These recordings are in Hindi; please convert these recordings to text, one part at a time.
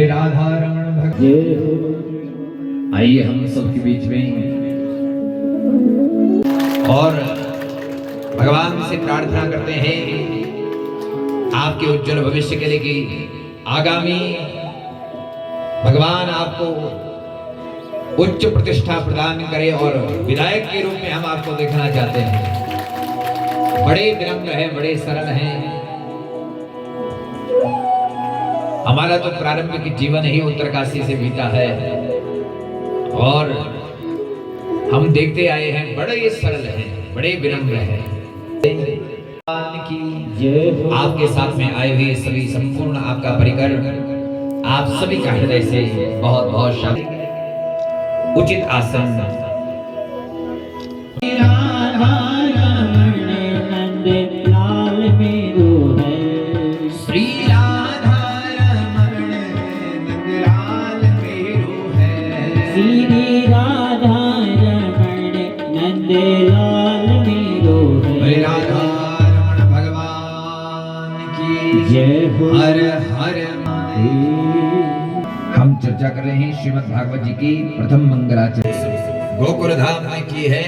राधा रमण भक्त। आइए हम सबके बीच में और भगवान से प्रार्थना करते हैं आपके उज्जवल भविष्य के लिए कि आगामी भगवान आपको उच्च प्रतिष्ठा प्रदान करे और विधायक के रूप में हम आपको देखना चाहते हैं। बड़े विनम्र हैं, बड़े सरल हैं। हमारा तो प्रारंभिक जीवन ही उत्तरकाशी से बीता है और हम देखते आए हैं बड़े सरल हैं, बड़े विनम्र हैं। आपके साथ में आए हुए सभी संपूर्ण आपका परिकर आप सभी का हृदय से बहुत बहुत शांति। उचित आसन। हर हर हम चर्चा कर रहे हैं श्रीमद् भागवत जी की प्रथम मंगलाचरण गोकुल धाम में की है।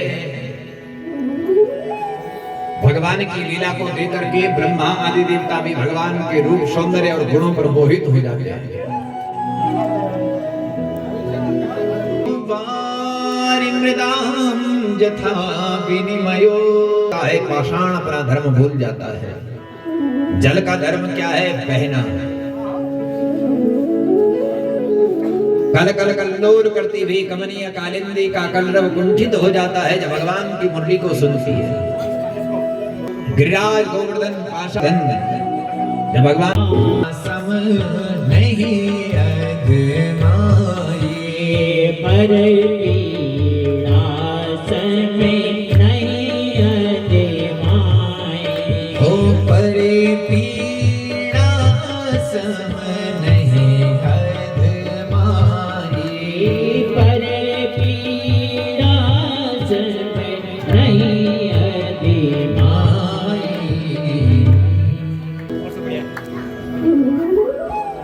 भगवान की लीला को देकर के ब्रह्मा आदि देवता भी भगवान के रूप सौंदर्य और गुणों पर मोहित हो जाते हैं। यथा विनिमयो पाषाण अपना धर्म भूल जाता है। जल का धर्म क्या है? बहना। कल कल कल्लोल करती हुई कमनीय कालिंदी का कलरव कुंठित हो जाता है जब भगवान की मुरली को सुनती है। गिरिराज गोवर्धन पाषाण जब भगवान सम नहीं अधमाए पर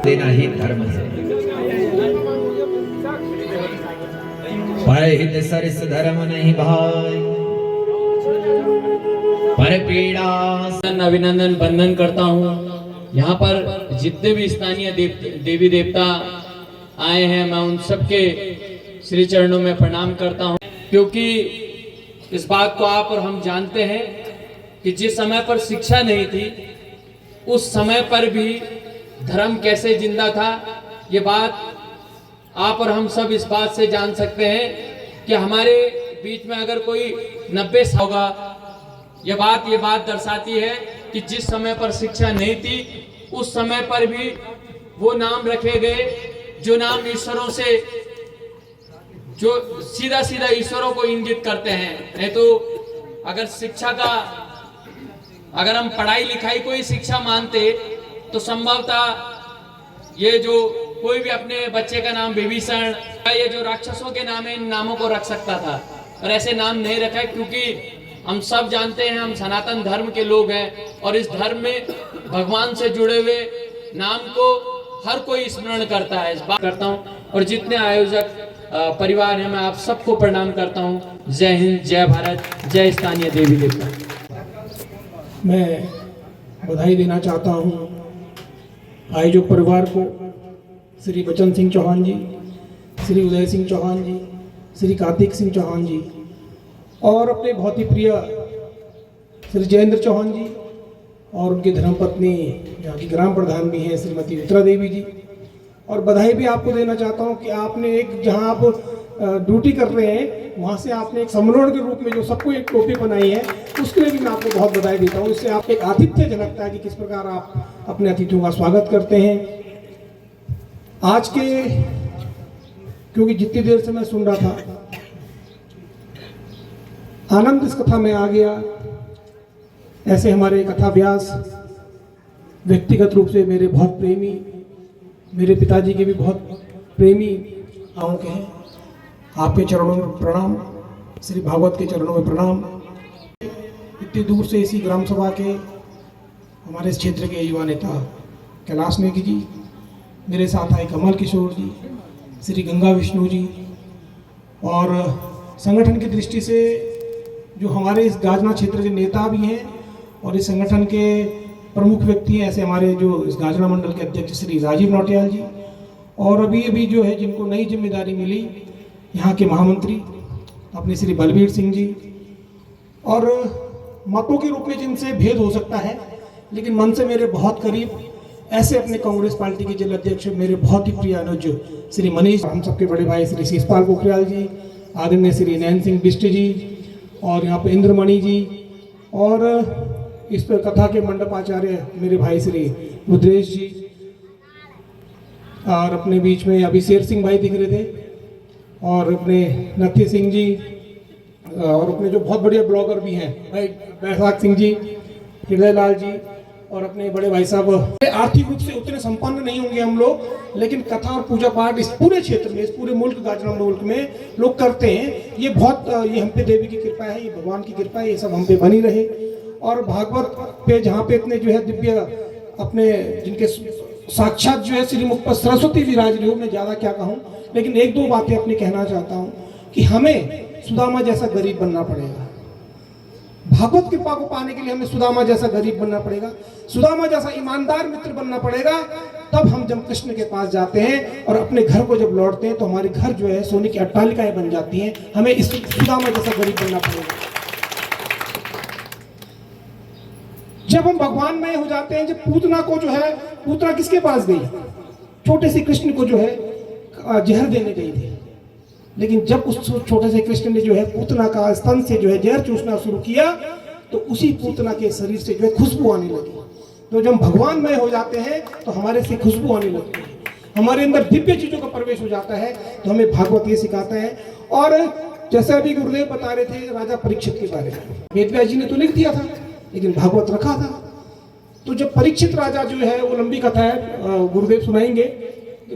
देना ही धर्म है। परहित सरिस धर्म नहीं भाई पर पीड़ा। अभिनंदन वंदन करता हूँ। यहाँ पर जितने भी स्थानीय देवी देवता आए हैं मैं उन सबके श्री चरणों में प्रणाम करता हूँ, क्योंकि इस बात को आप और हम जानते हैं कि जिस समय पर शिक्षा नहीं थी उस समय पर भी धर्म कैसे जिंदा था। ये बात आप और हम सब इस बात से जान सकते हैं कि हमारे बीच में अगर कोई 90 साल होगा, ये बात दर्शाती है कि जिस समय पर शिक्षा नहीं थी उस समय पर भी वो नाम रखे गए जो नाम ईश्वरों से जो सीधा सीधा ईश्वरों को इंगित करते हैं। नहीं तो अगर शिक्षा का अगर हम पढ़ाई लिखाई को ही शिक्षा मानते तो संभवतः ये जो कोई भी अपने बच्चे का नाम विभीषण या ये जो राक्षसों के नाम है इन नामों को रख सकता था, और ऐसे नाम नहीं रखा है क्योंकि हम सब जानते हैं हम सनातन धर्म के लोग हैं और इस धर्म में भगवान से जुड़े हुए नाम को हर कोई स्मरण करता है। इस बात करता हूँ और जितने आयोजक परिवार हैं मैं आप सबको प्रणाम करता हूँ। जय हिंद, जय भारत, जय स्थानीय देवी देवता। मैं बधाई देना चाहता हूँ आयोजक परिवार को, श्री बचन सिंह चौहान जी, श्री उदय सिंह चौहान जी, श्री कार्तिक सिंह चौहान जी और अपने बहुत ही प्रिय श्री जयेंद्र चौहान जी और उनकी धर्मपत्नी यहाँ की ग्राम प्रधान भी हैं श्रीमती उत्तरा देवी जी। और बधाई भी आपको देना चाहता हूँ कि आपने एक जहाँ आप ड्यूटी कर रहे हैं वहाँ से आपने एक सम्मेलन के रूप में जो सबको एक टोपी बनाई है उसके लिए भी मैं आपको बहुत बधाई देता हूँ। इससे आप एक आतिथ्य झलकता है कि किस प्रकार आप अपने अतिथियों का स्वागत करते हैं। आज के क्योंकि जितनी देर से मैं सुन रहा था आनंद इस कथा में आ गया। ऐसे हमारे कथा व्यास व्यक्तिगत रूप से मेरे बहुत प्रेमी, मेरे पिताजी के भी बहुत प्रेमी गाँव के हैं। आपके चरणों में प्रणाम, श्री भागवत के चरणों में प्रणाम। इतनी दूर से इसी ग्राम सभा के हमारे इस क्षेत्र के युवा नेता कैलाश नेगी जी, मेरे साथ आए कमल किशोर जी, श्री गंगा विष्णु जी, और संगठन की दृष्टि से जो हमारे इस गाजना क्षेत्र के नेता भी हैं और इस संगठन के प्रमुख व्यक्ति हैं, ऐसे हमारे जो इस गाजना मंडल के अध्यक्ष श्री राजीव नौटियाल जी, और अभी अभी जो है जिनको नई जिम्मेदारी मिली यहाँ के महामंत्री अपने श्री बलबीर सिंह जी, और मतों के रूप में जिनसे भेद हो सकता है लेकिन मन से मेरे बहुत करीब ऐसे अपने कांग्रेस पार्टी के जिला अध्यक्ष मेरे बहुत ही प्रिय अनुज श्री मनीष, हम सबके बड़े भाई श्री शिषपाल पोखरियाल जी, आदरणीय श्री नैन सिंह बिष्ट जी, और यहाँ पे इंद्रमणि जी, और इस पर कथा के मंडपाचार्य मेरे भाई श्री रुद्रेश जी, और अपने बीच में अभी शेर सिंह भाई दिख रहे थे, और अपने नथी सिंह जी, और अपने जो बहुत बढ़िया ब्लॉगर भी हैं भाई बैसाख सिंह जी, हृदय लाल जी, और अपने बड़े भाई साहब। आर्थिक रूप से उतने संपन्न नहीं होंगे हम लोग, लेकिन कथा और पूजा पाठ इस पूरे क्षेत्र में, इस पूरे मुल्क गाजना मुल्क में लोग करते हैं। ये बहुत ये हम पे देवी की कृपा है, ये भगवान की कृपा है, ये सब हम पे बनी रहे। और भागवत पे जहाँ पे इतने जो है दिव्य अपने जिनके साक्षात जो है श्री मुख पर सरस्वती विराज रही हो, मैं ज़्यादा क्या कहूँ, लेकिन एक दो बातें अपनी कहना चाहता हूँ कि हमें सुदामा जैसा गरीब बनना पड़ेगा। भागवत कृपा को पाने के लिए हमें सुदामा जैसा गरीब बनना पड़ेगा, सुदामा जैसा ईमानदार मित्र बनना पड़ेगा। तब हम जब कृष्ण के पास जाते हैं और अपने घर को जब लौटते हैं तो हमारे घर जो है सोने की अट्टालिकाएं बन जाती हैं। हमें इस सुदामा जैसा गरीब बनना पड़ेगा। जब हम भगवानमय हो जाते हैं, जब पूतना को जो है, पूतना किसके पास गई, छोटे से कृष्ण को जो है जहर देने गई थी, लेकिन जब उस छोटे से कृष्ण ने जो है पूतना का स्तन से जो है जहर चूसना शुरू किया तो उसी पूतना के शरीर से जो है खुशबू आने लगी। तो जब भगवानमय हो जाते हैं तो हमारे से खुशबू आने लगती है, हमारे अंदर दिव्य चीजों का प्रवेश हो जाता है। तो हमें भागवत ये सिखाता है। और जैसे अभी गुरुदेव बता रहे थे राजा परीक्षित के बारे में, वेदव्यास जी ने तो लिख दिया था लेकिन भागवत रखा था। तो जब परीक्षित राजा जो है, वो लंबी कथा है, गुरुदेव सुनाएंगे,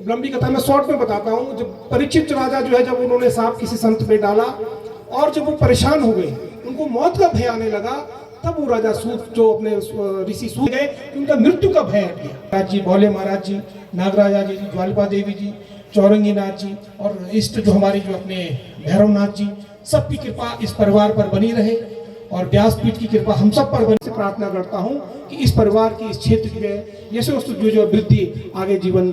लंबी कथा मैं शॉर्ट में बताता हूँ। जब परीक्षित राजा जो है, जब उन्होंने सांप किसी संत पे डाला और जब वो परेशान हो गए, उनको मौत का भय आने लगा, तब वो राजा सूत जो अपने ऋषि सूत गए, उनका मृत्यु का भय हट गया। महाराज जी, भोले महाराज जी, नागराजा जी, ज्वालिपा देवी जी, चौरंगी नाथ जी, और इष्ट जो हमारे जो अपने भैरवनाथ जी, सबकी कृपा इस परिवार पर बनी रहे और व्यासपीठ की कृपा हम सब पर बनी। से प्रार्थना करता हूँ कि इस परिवार की, इस क्षेत्र के जो वृद्धि आगे जीवन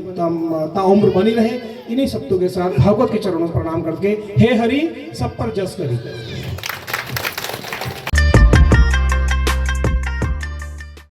ताउम्र बनी रहे। इन्हीं शब्दों के साथ भागवत के चरणों में प्रणाम करके हे हरि सब पर जस करी।